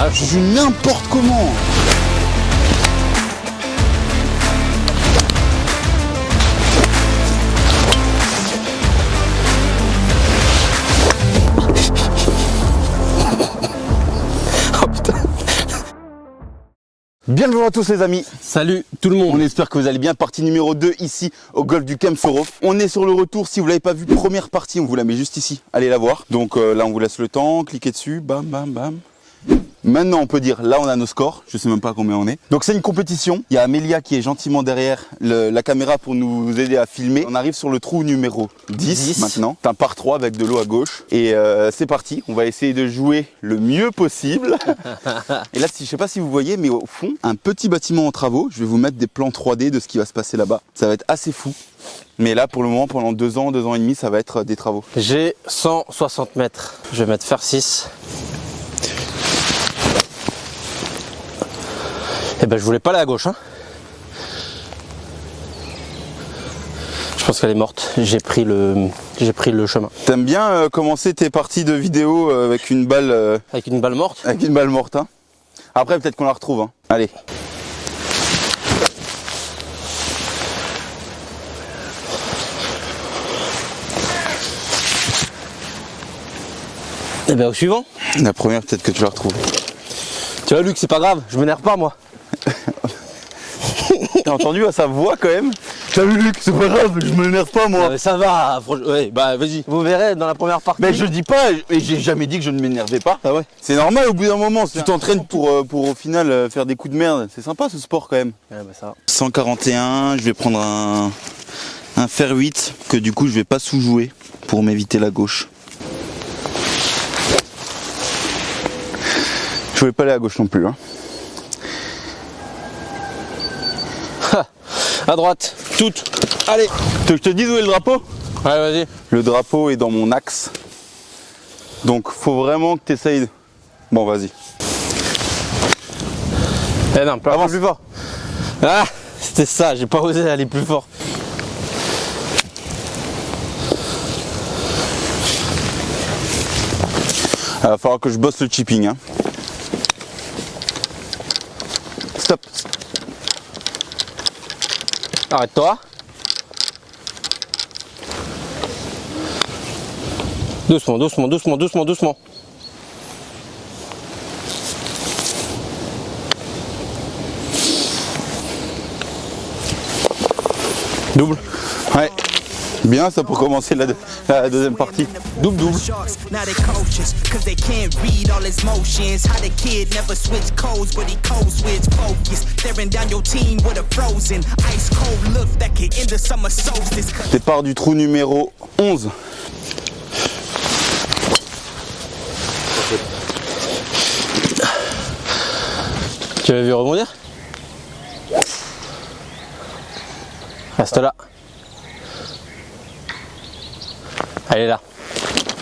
Ah, je joue n'importe comment. Bien le bonjour à tous les amis. Salut tout le monde. On espère que vous allez bien. Partie numéro 2 ici au golf du Kemsoro. On est sur le retour. Si vous l'avez pas vu, première partie, on vous la met juste ici. Allez la voir. Donc là on vous laisse le temps, cliquez dessus, bam bam bam. Maintenant on peut dire, là on a nos scores, je sais même pas combien on est. Donc c'est une compétition, il y a Amélia qui est gentiment derrière la caméra pour nous aider à filmer. On arrive sur le trou numéro 10 maintenant, c'est un par 3 avec de l'eau à gauche. Et c'est parti, on va essayer de jouer le mieux possible. Et là je sais pas si vous voyez, mais au fond, un petit bâtiment en travaux. Je vais vous mettre des plans 3D de ce qui va se passer là-bas. Ça va être assez fou. Mais là pour le moment, pendant 2 ans et demi, ça va être des travaux. J'ai 160 mètres, je vais mettre faire 6. Eh ben je voulais pas aller à gauche hein. Je pense qu'elle est morte, j'ai pris le chemin. T'aimes bien commencer tes parties de vidéo avec une balle Avec une balle morte. Avec une balle morte hein. Après peut-être qu'on la retrouve hein. Allez. Eh ben au suivant. La première peut-être que tu la retrouves. Tu vois Luc, c'est pas grave, je m'énerve pas moi. T'as entendu à sa voix quand même? Salut Luc, c'est pas grave, je m'énerve pas moi. Mais ça va, ouais, bah vas-y. Vous verrez dans la première partie. Mais je dis pas, et j'ai jamais dit que je ne m'énervais pas. Ah ouais. C'est normal au bout d'un moment, si tu t'entraînes pour au final faire des coups de merde, c'est sympa ce sport quand même. Ouais, bah ça va. 141, je vais prendre un fer 8 que du coup je vais pas sous-jouer pour m'éviter la gauche. Je voulais pas aller à gauche non plus hein. À droite, toutes. Allez. Tu veux que je te dise où est le drapeau? Ouais, vas-y. Le drapeau est dans mon axe. Donc faut vraiment que tu essayes. Bon vas-y. Eh non, avance plus fort. Ah, c'était ça, j'ai pas osé aller plus fort. Il va falloir que je bosse le chipping hein. Stop. Arrête-toi. Doucement, doucement, doucement, doucement, doucement. Double. Ouais. Bien ça pour commencer la deuxième partie. Double. Départ du trou numéro 11. Tu l'as vu rebondir? Reste là. Elle est là.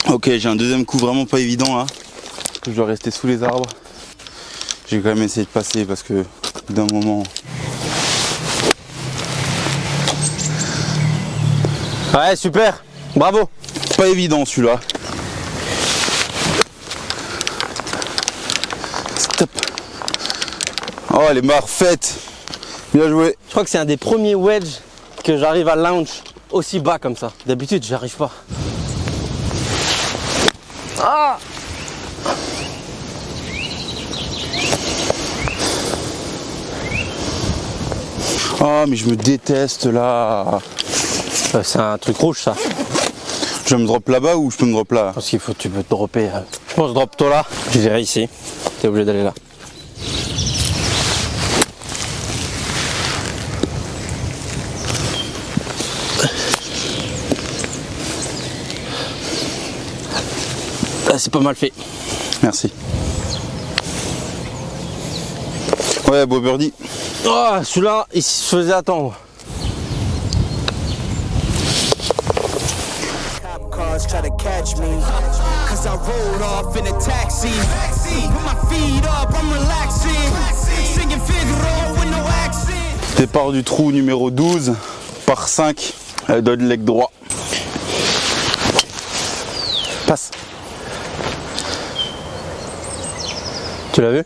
Ok, j'ai un deuxième coup vraiment pas évident là. Je dois rester sous les arbres. J'ai quand même essayé de passer parce que d'un moment. Ouais, super. Bravo. Pas évident celui-là. Stop. Oh, elle est parfaite. Bien joué. Je crois que c'est un des premiers wedges que j'arrive à launch aussi bas comme ça. D'habitude, j'arrive pas. Ah! Oh, mais je me déteste là. C'est un truc rouge ça. Je me drop là-bas ou je peux me drop là? Parce qu'il faut, tu peux te dropper. Je pense drop toi là. Je dirais ici. T'es obligé d'aller là. Ah, c'est pas mal fait. Merci. Ouais, beau birdie. Oh, celui-là, il se faisait attendre. Départ du trou numéro 12 par 5, dodge leg droit. Passe. Tu l'as vu?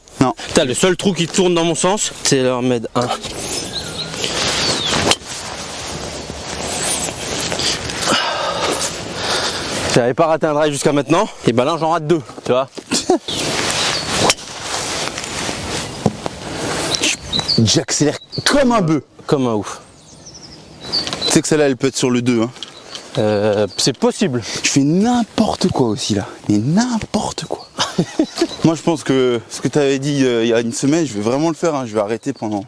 Putain, le seul trou qui tourne dans mon sens, c'est leur med 1. J'avais pas raté un drive jusqu'à maintenant, et ben là j'en rate 2, tu vois. J'accélère comme un bœuf. Comme un ouf. Tu sais que celle-là, elle peut être sur le 2. Hein. C'est possible. Je fais n'importe quoi aussi là. Mais n'importe quoi. Moi, je pense que ce que tu avais dit il y a une semaine, je vais vraiment le faire. Hein. Je vais arrêter pendant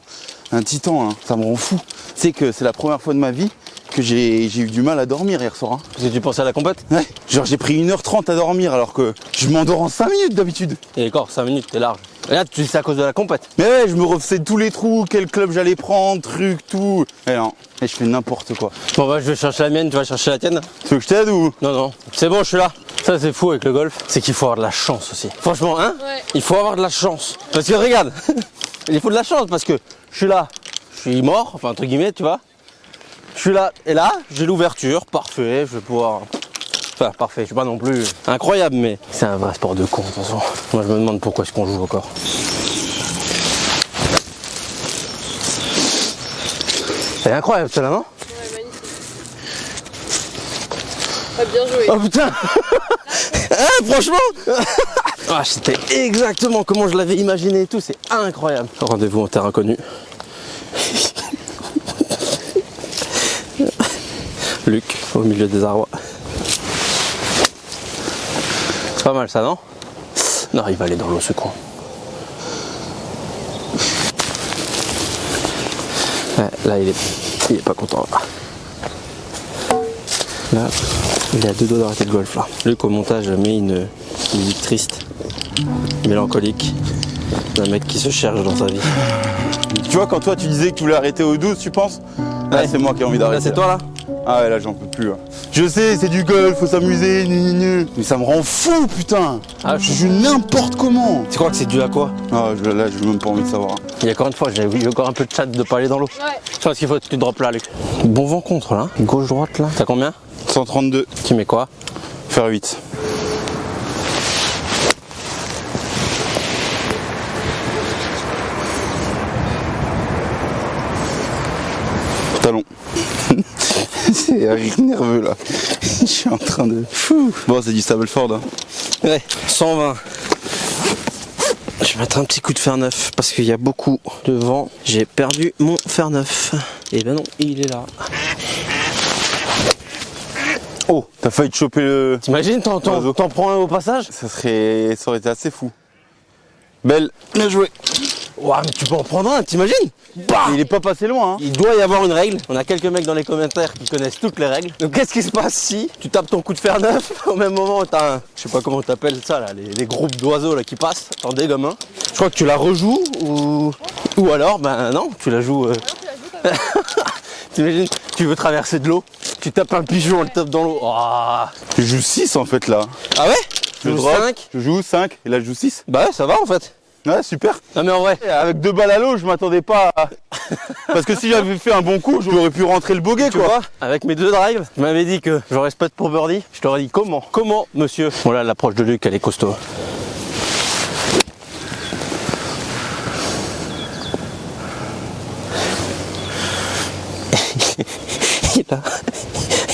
un petit temps. Hein. Ça me rend fou. Tu sais que c'est la première fois de ma vie que j'ai eu du mal à dormir hier soir. Hein. Parce que tu pensais à la compète? Ouais. Genre, j'ai pris 1h30 à dormir alors que je m'endors en 5 minutes d'habitude. Et encore, 5 minutes, t'es large. Et là, tu dis c'est à cause de la compète. Mais ouais, je me refaisais tous les trous, quel club j'allais prendre, truc, tout. Et non, et je fais n'importe quoi. Bon bah je vais chercher la mienne, tu vas chercher la tienne. Tu veux que je t'aide ou? Non, non, c'est bon, je suis là. Ça c'est fou avec le golf, c'est qu'il faut avoir de la chance aussi. Franchement, hein, Ouais. il faut avoir de la chance. Parce que regarde, il faut de la chance parce que je suis là, je suis mort, enfin entre guillemets, tu vois. Je suis là, et là, j'ai l'ouverture, parfait, je vais pouvoir... Enfin, parfait, je suis pas non plus incroyable, mais c'est un vrai sport de con, de toute façon. Moi, je me demande pourquoi est-ce qu'on joue encore. C'est incroyable, celle-là, non? Ouais, magnifique. Ah, bien joué. Oh putain. Hein, franchement. Ah, c'était exactement comment je l'avais imaginé et tout, c'est incroyable. Rendez-vous en terre inconnue. Luc, au milieu des arbres. C'est pas mal ça, non? Non, il va aller dans l'eau ce con. Ouais, là, il est pas content. Là, il a 2 doigts d'arrêter le golf là. Luc au montage met une musique triste, mélancolique, d'un mec qui se cherche dans sa vie. Tu vois, quand toi tu disais que tu voulais arrêter au 12, tu penses? Là, Ouais. c'est moi qui ai envie Là, d'arrêter. c'est toi là? Ah ouais, là, j'en peux plus. Là. Je sais, c'est du golf, faut s'amuser, mais ça me rend fou, putain. Ah, Je joue n'importe comment. Tu crois que c'est dû à quoi? Ah, là, j'ai même pas envie de savoir. Il y a encore une fois, j'ai eu encore un peu de chat de pas aller dans l'eau. Ouais. Je pense qu'il faut que tu droppes là, Luc. Bon vent contre là. Gauche-droite là. T'as combien? 132, Tu mets quoi? faire 8. Talon. C'est un rire nerveux là. Je suis en train de... Fou. Bon, c'est du Stableford. Hein. Ouais, 120. Je vais mettre un petit coup de fer neuf parce qu'il y a beaucoup de vent. J'ai perdu mon fer neuf. Et ben non, il est là. Oh, t'as failli te choper le... T'imagines, t'en prends un au passage? Ça aurait été assez fou. Belle, bien joué. Ouah, mais tu peux en prendre un, t'imagines? Bah Il est pas passé loin. Hein. Il doit y avoir une règle. On a quelques mecs dans les commentaires qui connaissent toutes les règles. Donc qu'est-ce qui se passe si tu tapes ton coup de fer neuf au même moment où t'as un... Je sais pas comment t'appelles ça là, les groupes d'oiseaux là qui passent. T'en dégommes un. Je crois que tu la rejoues ou alors, ben non, tu la joues... T'imagines, tu veux traverser de l'eau, tu tapes un pigeon, on le tape dans l'eau. Oh. Je joue 6 en fait là. Ah ouais? Je Tu joues drop, 5? je joue 5 et là je joue 6. Bah ouais, ça va en fait. Ouais, super. Non mais en vrai, Avec 2 balles à l'eau, je m'attendais pas à... Parce que si j'avais fait un bon coup, j'aurais pu rentrer le bogey tu quoi. vois, avec mes 2 drives, tu m'avais dit que j'aurais spot pour birdie. Je t'aurais dit comment? Comment, monsieur? Voilà, l'approche de Luc, elle est costaud.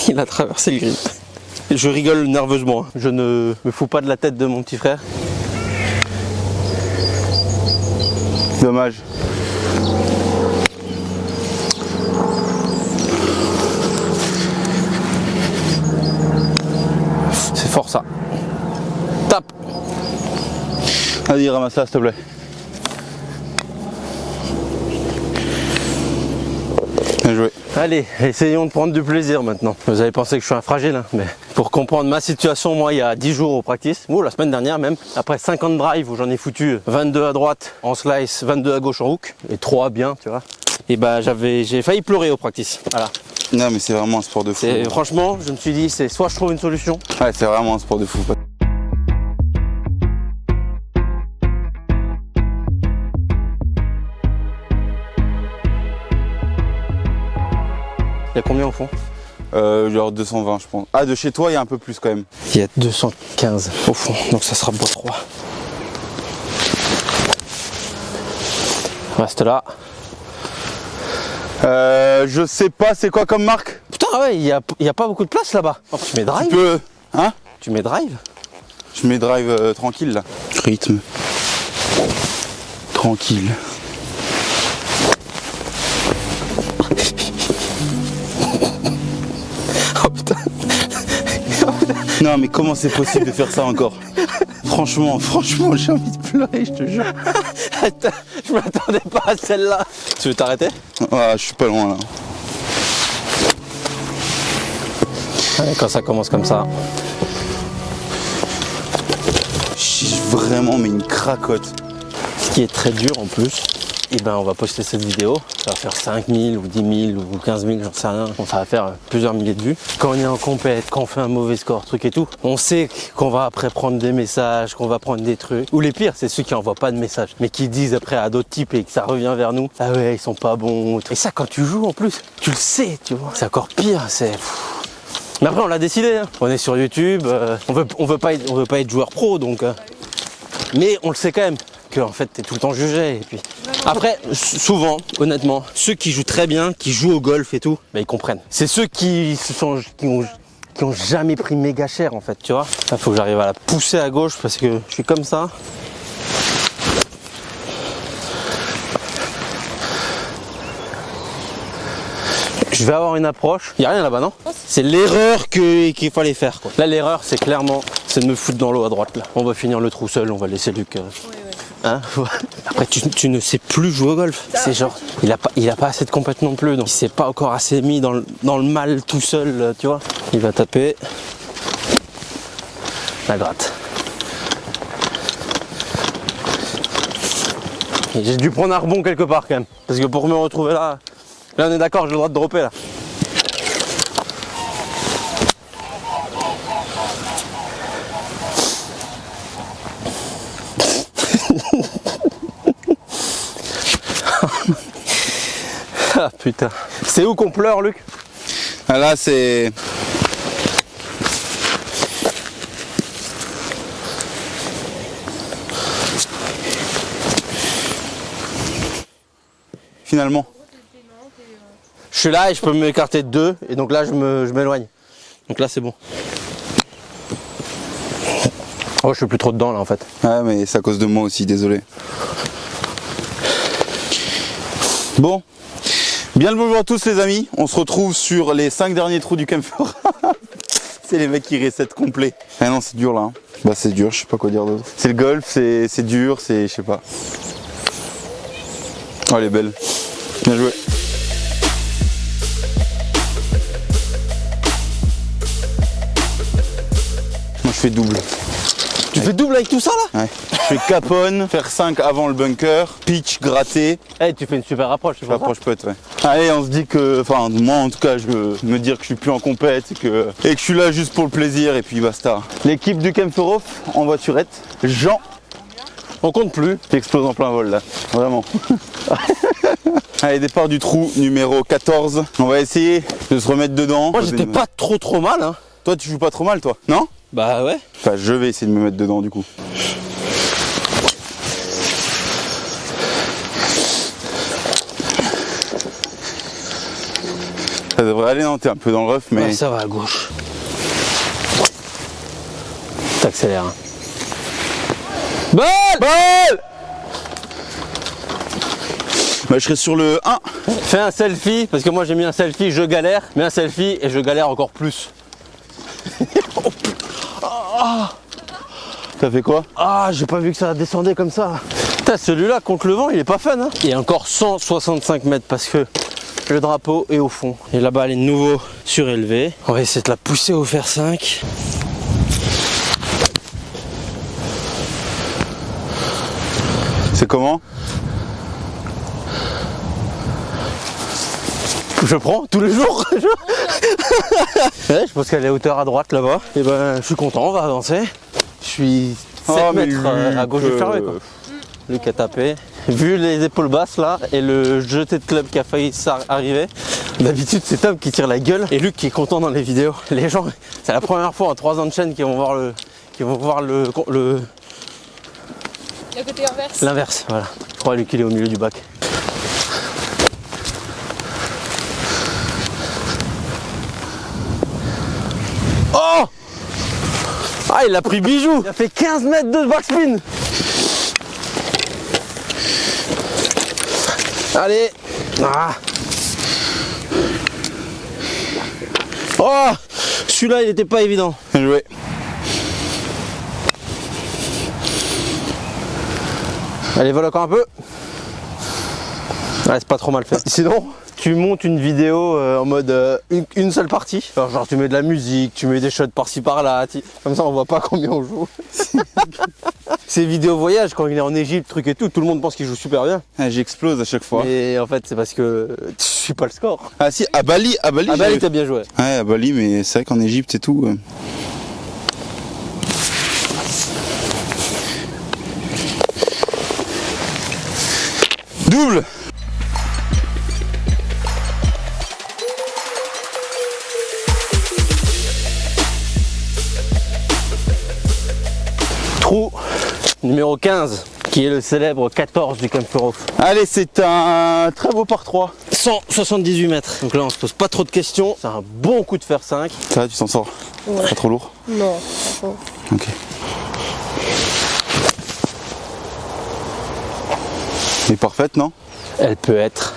Il a traversé le green. Je rigole nerveusement. Je ne me fous pas de la tête de mon petit frère. Dommage. C'est fort ça. Tape. Vas-y, ramasse ça s'il te plaît. Bien joué. Allez, essayons de prendre du plaisir maintenant. Vous avez pensé que je suis un fragile, hein, mais pour comprendre ma situation, moi, il y a 10 jours au practice, ou la semaine dernière même, après 50 drives où j'en ai foutu 22 à droite en slice, 22 à gauche en hook, et 3 bien, tu vois. Et bah j'ai failli pleurer au practice. Voilà. Non mais c'est vraiment un sport de fou. Franchement, je me suis dit, c'est soit je trouve une solution. Ouais, c'est vraiment un sport de fou. Il y a combien au fond? Genre 220 je pense. Ah, de chez toi il y a un peu plus quand même. Il y a 215 au fond, donc ça sera bois 3. Reste là. Je sais pas, c'est quoi comme marque? Putain, ouais, il y a pas beaucoup de place là-bas. Oh, tu mets drive? Tu peux. Hein? Tu mets drive? Je mets drive tranquille là. Rythme. Tranquille. Oh putain. Non mais comment c'est possible de faire ça encore? Franchement, j'ai envie de pleurer, je te jure. Attends, je m'attendais pas à celle-là. Tu veux t'arrêter? Ah, je suis pas loin là. Ouais, quand ça commence comme ça. J'ai vraiment mais une cracotte. Ce qui est très dur en plus, et ben on va poster cette vidéo, ça va faire 5000 ou 10 000 ou 15 000, j'en sais rien. Bon, ça va faire plusieurs milliers de vues. Quand on est en compète, quand on fait un mauvais score, truc et tout, on sait qu'on va après prendre des messages, qu'on va prendre des trucs. Ou les pires, c'est ceux qui envoient pas de messages, mais qui disent après à d'autres types et que ça revient vers nous. Ah ouais, ils sont pas bons. Et ça, quand tu joues en plus, tu le sais, tu vois. C'est encore pire, c'est... Mais après, on l'a décidé, hein. On est sur YouTube, on veut pas être joueur pro, donc... Mais on le sait quand même, que en fait, t'es tout le temps jugé. Et puis... Après, souvent, honnêtement, ceux qui jouent très bien, qui jouent au golf et tout, bah, ils comprennent. C'est ceux qui ont jamais pris méga cher, en fait, tu vois. Là, faut que j'arrive à la pousser à gauche parce que je suis comme ça. Je vais avoir une approche. Il n'y a rien là-bas, non? C'est l'erreur qu'il fallait faire, quoi. Là, l'erreur, c'est clairement, c'est de me foutre dans l'eau à droite, là. On va finir le trou seul, on va laisser Luc. Hein? Après, tu ne sais plus jouer au golf. C'est genre, il a pas assez de compète non plus, donc il s'est pas encore assez mis dans le mal tout seul, tu vois. Il va taper. La gratte. Et j'ai dû prendre un rebond quelque part quand même. Parce que pour me retrouver là, on est d'accord, j'ai le droit de dropper là. Ah putain. C'est où qu'on pleure, Luc? Ah, là c'est... Finalement. Je suis là et je peux m'écarter de 2 et donc là je m'éloigne. Donc là c'est bon. Oh, je suis plus trop dedans là en fait. Ouais mais c'est à cause de moi aussi, désolé. Bon. Bien le bonjour à tous les amis. On se retrouve sur les 5 derniers trous du Kempfort. C'est les mecs qui reset complet. Ah non c'est dur là. Hein. Bah c'est dur, je sais pas quoi dire d'autre. C'est le golf, c'est dur, c'est je sais pas. Oh elle est belle. Bien joué. Moi je fais double. Tu fais double avec tout ça là? Ouais. Je fais caponne, faire 5 avant le bunker, pitch, gratter. Eh, tu fais une super approche, c'est pas ça? Approche putt, ouais. Allez, on se dit que, enfin moi en tout cas, je veux me dire que je suis plus en compète et que je suis là juste pour le plaisir et puis basta. L'équipe du Kempfort en voiturette, Jean. On compte plus. Qui explose en plein vol là, vraiment. Allez, départ du trou numéro 14. On va essayer de se remettre dedans. Moi j'étais pas trop mal hein. Toi tu joues pas trop mal toi, non? Bah ouais. Enfin je vais essayer de me mettre dedans du coup. Ça devrait aller, non? T'es un peu dans le rough mais... Ouais, ça va à gauche. T'accélères. Hein. Balle! Bah je serai sur le 1. Fais un selfie, parce que moi j'ai mis un selfie, je galère. Mets un selfie et je galère encore plus. Ça fait quoi? Ah, j'ai pas vu que ça descendait comme ça. Putain, celui-là contre le vent, il est pas fun. Hein. Il y a encore 165 mètres parce que le drapeau est au fond. Et là-bas, elle est de nouveau surélevée. On va essayer de la pousser au fer 5. C'est comment? Je prends tous les jours. Ouais, je pense qu'elle est à hauteur à droite là-bas. Et ben, je suis content, on va avancer. Je suis 7 mètres à gauche du fairway quoi. Luc a tapé. Vu les épaules basses là et le jeté de club qui a failli arriver, d'habitude c'est Tom qui tire la gueule et Luc qui est content dans les vidéos. Les gens, c'est la première fois en 3 ans de chaîne qu'ils vont voir le côté inverse. l'inverse, voilà. Je crois Luc il est au milieu du bac. Oh! Ah, il a pris bijou. Il a fait 15 mètres de backspin. Allez. Ah. Oh! Celui-là, il était pas évident. Bien joué. Allez, vole encore un peu. Ouais, c'est pas trop mal fait. Sinon, tu montes une vidéo en mode une seule partie. Alors, genre, tu mets de la musique, tu mets des shots par-ci par-là. Comme ça, on voit pas combien on joue. Ces vidéos voyage, quand il est en Égypte, truc et tout le monde pense qu'il joue super bien. Ah, j'explose à chaque fois. Et en fait, c'est parce que tu suis pas le score. Ah si, à Bali, Ah bah, j'avais- t'as bien joué. Ouais, à Bali, mais c'est vrai qu'en Égypte et tout. Double. Trou numéro 15, qui est le célèbre 14 du Camp Furov. Allez, c'est un très beau par 3. 178 mètres. Donc là, on se pose pas trop de questions. C'est un bon coup de fer 5. Ça va, tu t'en sors? Ouais. Pas trop lourd? Non, pas trop. Ok. Elle est parfaite, non? Elle peut être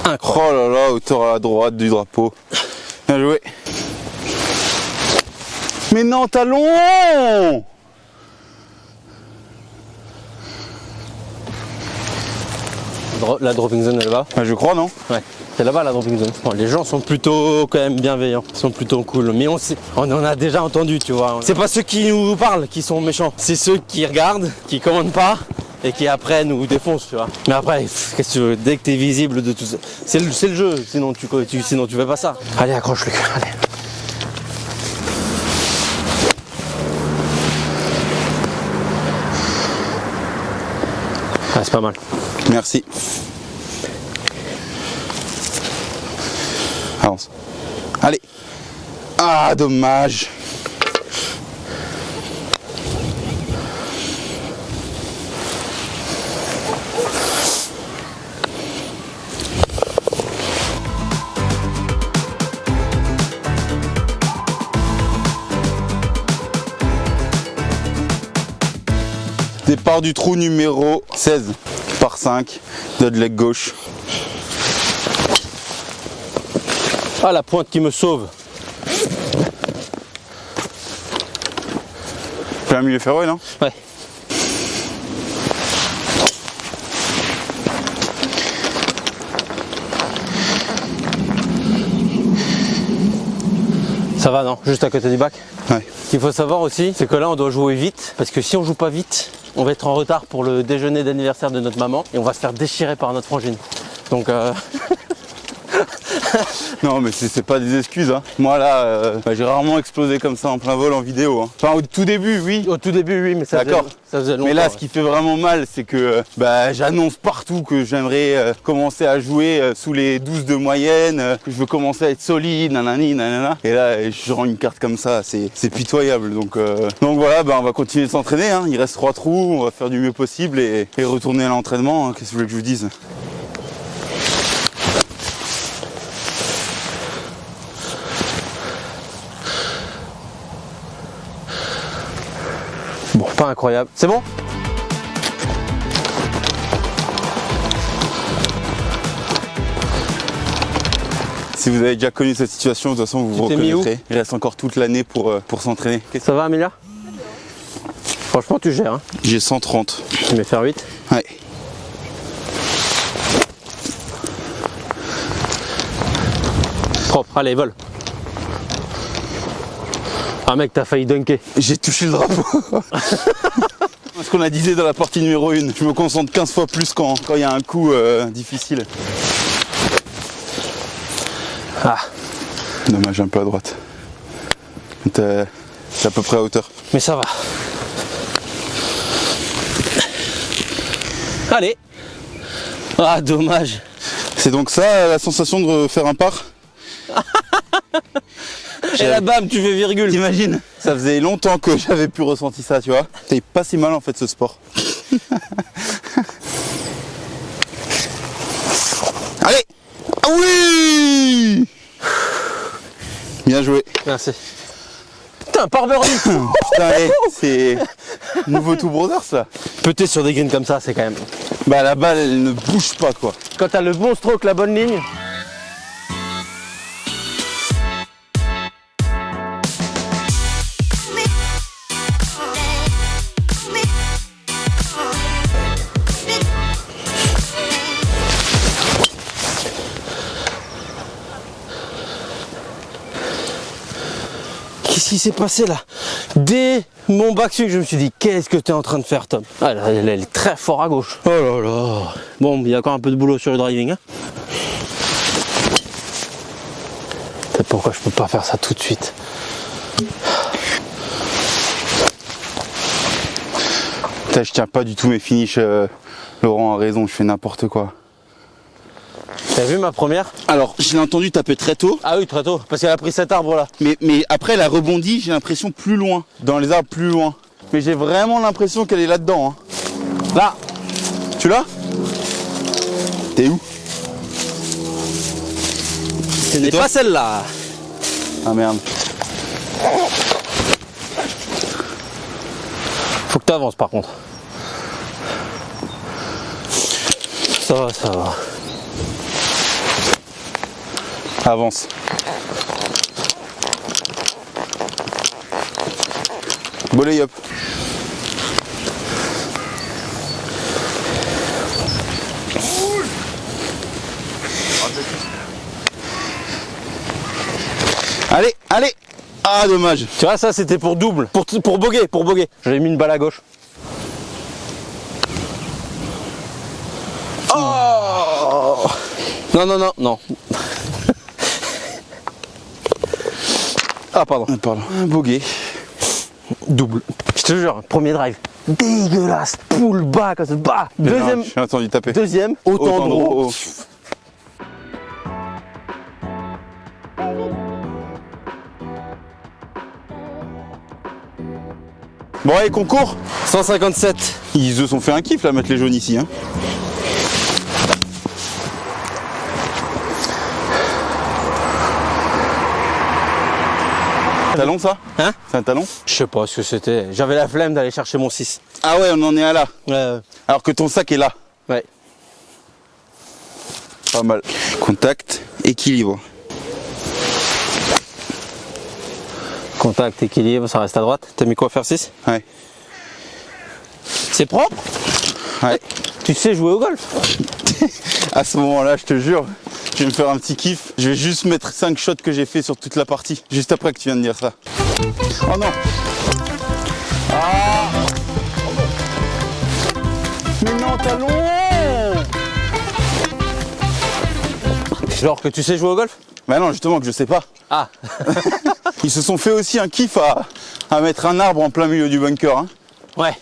incroyable. Oh là là, hauteur à la droite du drapeau. Bien joué. Mais non, talon! La dropping zone est là-bas. Ah, je crois, non? Ouais, c'est là-bas la dropping zone. Bon, les gens sont plutôt quand même bienveillants, ils sont plutôt cool. Mais on en a déjà entendu, tu vois. C'est pas ceux qui nous parlent qui sont méchants, c'est ceux qui regardent, qui commandent pas et qui après nous défoncent, tu vois. Mais après, qu'est-ce que tu veux, dès que t'es visible de tout ça, c'est le jeu, sinon tu fais pas ça. Allez, accroche Luc, allez. Ah, c'est pas mal. Merci. Avance. Allez. Ah, dommage. Départ du trou numéro 16 par 5 de leg gauche. Ah, la pointe qui me sauve. Plein milieu ferreux, non? Ouais. Ça va, non? Juste à côté du bac. Ouais. Ce qu'il faut savoir aussi, c'est que là, on doit jouer vite. Parce que si on joue pas vite, on va être en retard pour le déjeuner d'anniversaire de notre maman. Et on va se faire déchirer par notre frangine. Donc, Non, mais c'est pas des excuses, hein. Moi là, j'ai rarement explosé comme ça en plein vol en vidéo, hein. Enfin, au tout début, oui. au tout début, oui, mais ça D'accord. faisait longtemps. Mais là, ouais. ce qui fait vraiment mal, c'est que j'annonce partout que j'aimerais commencer à jouer sous les 12 de moyenne, que je veux commencer à être solide, nanani, nanana. Et là, je rends une carte comme ça, c'est pitoyable. Donc voilà, on va continuer de s'entraîner, hein. Il reste 3 trous, on va faire du mieux possible et retourner à l'entraînement, hein. Qu'est-ce que vous voulez que je vous dise? Bon, pas incroyable. C'est bon? Si vous avez déjà connu cette situation, de toute façon, vous vous Tu t'es mis où? reconnaîtrez. Il reste encore toute l'année pour s'entraîner. Ça va, Amélia? Franchement, tu gères, hein. J'ai 130. Tu mets faire 8. Ouais. Propre, allez, vole. Ah mec, t'as failli dunker. J'ai touché le drapeau. Ce qu'on a disé dans la partie numéro 1, je me concentre 15 fois plus quand il y a un coup difficile. Ah, Dommage, un peu à droite. T'es à peu près à hauteur. mais ça va. Allez. Ah, dommage. C'est donc ça la sensation de faire un par? Et là, bam, tu fais virgule. T'imagines? Ça faisait longtemps que j'avais pu ressentir ça, tu vois. C'est pas si mal en fait ce sport. Allez! Ah oui! Bien joué. Merci. Putain, par birdie. Putain, c'est nouveau Two Brothers ça. Peut-être sur des greens comme ça, c'est quand même. Bah la balle elle ne bouge pas quoi. Quand t'as le bon stroke, la bonne ligne. Qu'est-ce qui s'est passé là? Dès mon backswing, je me suis dit, qu'est-ce que tu es en train de faire, Tom? Ah, là, elle est très fort à gauche. Oh là là. Bon, il y a encore un peu de boulot sur le driving. Hein. C'est pourquoi je peux pas faire ça tout de suite. Putain, je tiens pas du tout mes finishes. Laurent a raison, je fais n'importe quoi. T'as vu ma première? Alors, je l'ai entendu taper très tôt. Ah oui, très tôt, parce qu'elle a pris cet arbre là. Mais après, elle a rebondi, j'ai l'impression plus loin. Dans les arbres plus loin. Mais j'ai vraiment l'impression qu'elle est là-dedans. Hein. Là. Tu l'as? T'es où? Ce n'est pas celle-là. Ah merde. Faut que tu avances par contre. Ça va, ça va. Avance. Bolé hop. Allez, allez. Ah dommage. Tu vois, ça c'était pour double, pour boguer, pour boguer. J'avais mis une balle à gauche. Oh non, non, non, non. Ah pardon. Pardon. Un bogey. Double. Je te jure, premier drive. Dégueulasse. Poule bas comme ça. Bas. Deuxième. J'ai entendu taper. Deuxième. Autant de haut. Bon allez, concours. 157. Ils se sont fait un kiff là, mettre les jaunes ici. Hein. Talon ça? Hein? C'est un talon? Je sais pas ce que c'était. J'avais la flemme d'aller chercher mon 6. Ah ouais, on en est à là. Ouais. Alors que ton sac est là. Ouais. Pas mal. Contact, équilibre. Contact, équilibre, ça reste à droite. T'as mis quoi, faire 6? Ouais. C'est propre? Ouais. Tu sais jouer au golf? À ce moment-là, je te jure, je vais me faire un petit kiff. Je vais juste mettre 5 shots que j'ai fait sur toute la partie. Juste après que tu viens de dire ça. Oh non! Ah! Mais non, talon! Genre que tu sais jouer au golf? Bah non, justement que je sais pas. Ah. Ils se sont fait aussi un kiff à mettre un arbre en plein milieu du bunker. Hein. Ouais.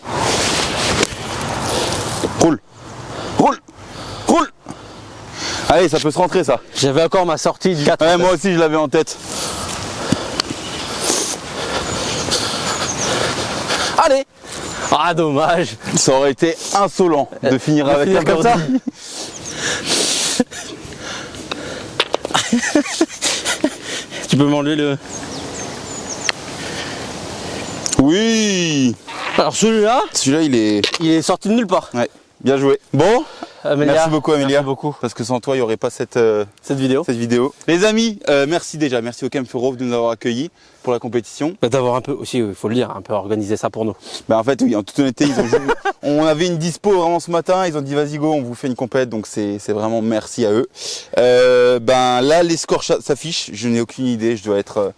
Roule! Roule! Roule! Allez, ça peut se rentrer ça. J'avais encore ma sortie du 4. Ouais, moi aussi je l'avais en tête. Allez! Ah, dommage. Ça aurait été insolent de finir de avec finir un comme ça. birdie. Tu peux m'enlever le... Oui! Alors celui-là, Celui-là il est sorti de nulle part. Ouais, bien joué. Bon, Amélia, merci beaucoup Amélia. Merci beaucoup. Parce que sans toi, il n'y aurait pas cette Cette vidéo. Les amis, merci déjà. Merci au Camp Furov de nous avoir accueillis pour la compétition. Bah, d'avoir un peu aussi, il faut le dire, un peu organisé ça pour nous. Bah en fait, oui, en toute honnêteté, ils ont joué. On avait une dispo vraiment ce matin. Ils ont dit vas-y go, on vous fait une compète. Donc c'est vraiment merci à eux. Ben là, les scores s'affichent. Je n'ai aucune idée. Je dois être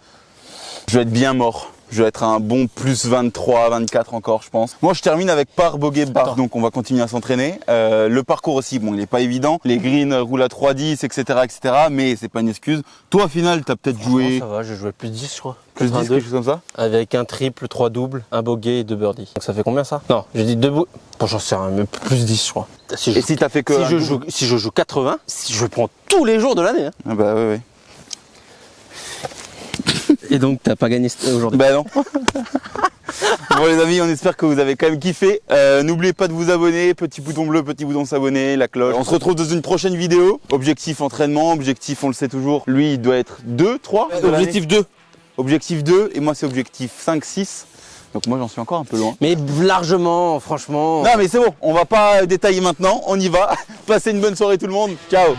bien mort. Je vais être un bon plus 23, 24 encore, je pense. Moi, je termine avec par bogey bar, donc on va continuer à s'entraîner. Le parcours aussi, bon, il est pas évident. Les greens roulent à 3,10, etc., etc. Mais c'est pas une excuse. Toi, au final, t'as peut-être joué Ça va, j'ai joué plus 10, je crois. plus 10, quelque chose comme ça. Avec un triple, 3 doubles, un bogey et 2 birdies. Donc ça fait combien ça? Non, j'ai dit 2 bouts. Bon, j'en sais rien, mais plus 10, je crois. Et si t'as fait que un double si je joue 80, si je prends tous les jours de l'année. Hein. Ah bah ouais. Et donc t'as pas gagné aujourd'hui. Bah non. Bon les amis, on espère que vous avez quand même kiffé. N'oubliez pas de vous abonner, petit bouton bleu, petit bouton s'abonner, la cloche. On se retrouve dans une prochaine vidéo. Objectif entraînement, objectif on le sait toujours. Lui il doit être 2, 3. Objectif 2. objectif 2 et moi c'est objectif 5, 6. Donc moi j'en suis encore un peu loin. Mais largement, franchement. Non mais c'est bon, on va pas détailler maintenant, on y va. Passez une bonne soirée tout le monde, ciao.